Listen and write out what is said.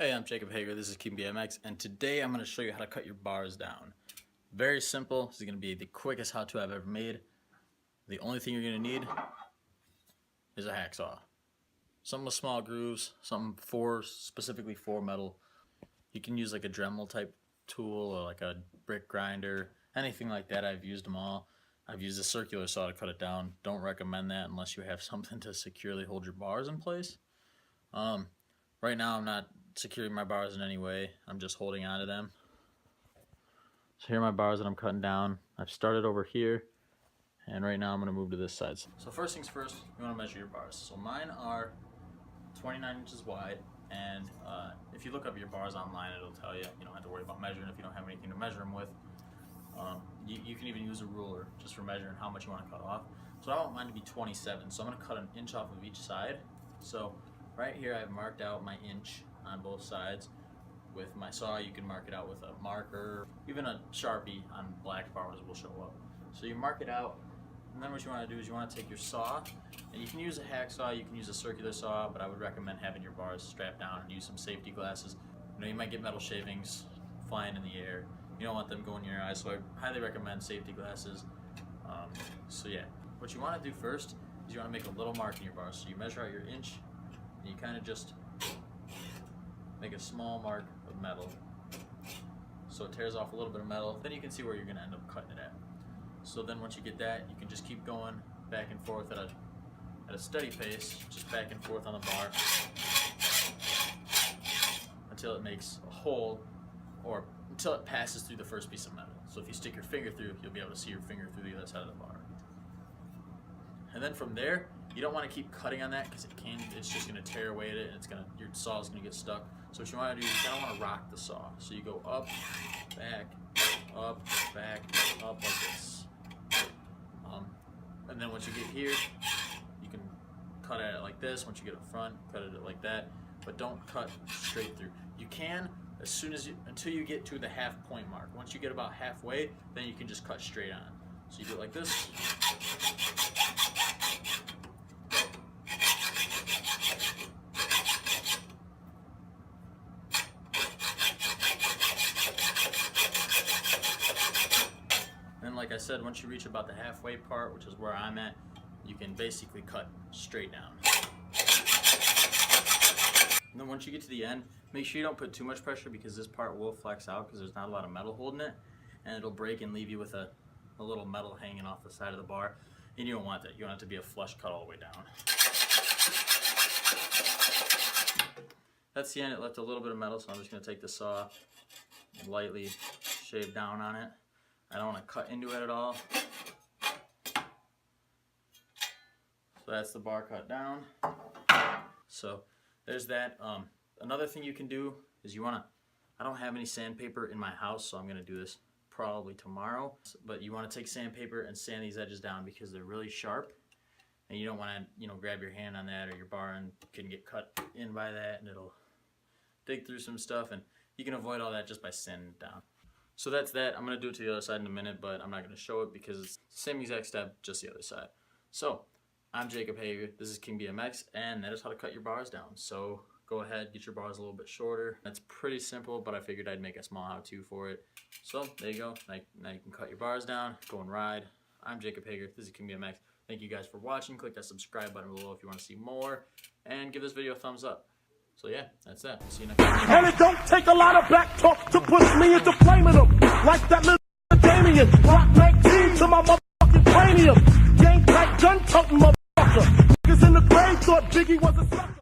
Hey, I'm Jacob Hager, this is King BMX, and today I'm going to show you how to cut your bars down. Very simple. This is going to be the quickest how-to I've ever made. The only thing you're going to need is a hacksaw. Something with small grooves, something specifically for metal. You can use like a Dremel type tool or like a brick grinder, anything like that. I've used them all. I've used a circular saw to cut it down. Don't recommend that unless you have something to securely hold your bars in place. Right now I'm not securing my bars in any way. I'm just holding on to them. So here are my bars that I'm cutting down. I've started over here, and right now I'm going to move to this side. So first things first, you want to measure your bars. So mine are 29 inches wide, and if you look up your bars online, it'll tell you. You don't have to worry about measuring if you don't have anything to measure them with. You can even use a ruler just for measuring how much you want to cut off. So I want mine to be 27, so I'm going to cut an inch off of each side. So right here I've marked out my inch on both sides. With my saw you can mark it out with a marker, even a Sharpie on black bars will show up. So you mark it out, and then what you want to do is you want to take your saw, and you can use a hacksaw, you can use a circular saw, but I would recommend having your bars strapped down and use some safety glasses. You know, you might get metal shavings flying in the air. You don't want them going in your eyes, so I highly recommend safety glasses. So yeah, what you want to do first is you want to make a little mark in your bars. So you measure out your inch, and you kind of just make a small mark of metal so it tears off a little bit of metal. Then you can see where you're going to end up cutting it at. So then once you get that, you can just keep going back and forth at a steady pace, just back and forth on the bar until it makes a hole, or until it passes through the first piece of metal. So if you stick your finger through, you'll be able to see your finger through the other side of the bar. And then from there, you don't want to keep cutting on that because it's just going to tear away at it, and your saw is going to get stuck. So what you want to do is you kind of want to rock the saw. So you go up, back, up, like this. And then once you get here, you can cut at it like this. Once you get up front, cut at it like that. But don't cut straight through. You can until you get to the half point mark. Once you get about halfway, then you can just cut straight on. So you do it like this. And like I said, once you reach about the halfway part, which is where I'm at, you can basically cut straight down. And then once you get to the end, make sure you don't put too much pressure because this part will flex out because there's not a lot of metal holding it, and it'll break and leave you with a little metal hanging off the side of the bar, and you don't want that. You want it to be a flush cut all the way down. That's the end. It left a little bit of metal, so I'm just going to take the saw and lightly shave down on it. I don't want to cut into it at all. So that's the bar cut down. So there's that. Another thing you can do is I don't have any sandpaper in my house, so I'm going to do this probably tomorrow. But you want to take sandpaper and sand these edges down because they're really sharp. And you don't want to, grab your hand on that or your bar and can get cut in by that, and it'll dig through some stuff. And you can avoid all that just by sanding it down. So that's that. I'm going to do it to the other side in a minute, but I'm not going to show it because it's the same exact step, just the other side. So, I'm Jacob Hager, this is King BMX, and that is how to cut your bars down. So, go ahead, get your bars a little bit shorter. That's pretty simple, but I figured I'd make a small how-to for it. So, there you go. Now you can cut your bars down, go and ride. I'm Jacob Hager, this is King BMX. Thank you guys for watching. Click that subscribe button below if you want to see more, and give this video a thumbs up. So yeah, that's that. See you next time. And it don't take a lot of back talk to push me into flaming them. Like that little Damien. Rock 19 to my motherfucking cranium. Gang pack gun toting motherfucker. Niggas in the grave thought Biggie was a sucker.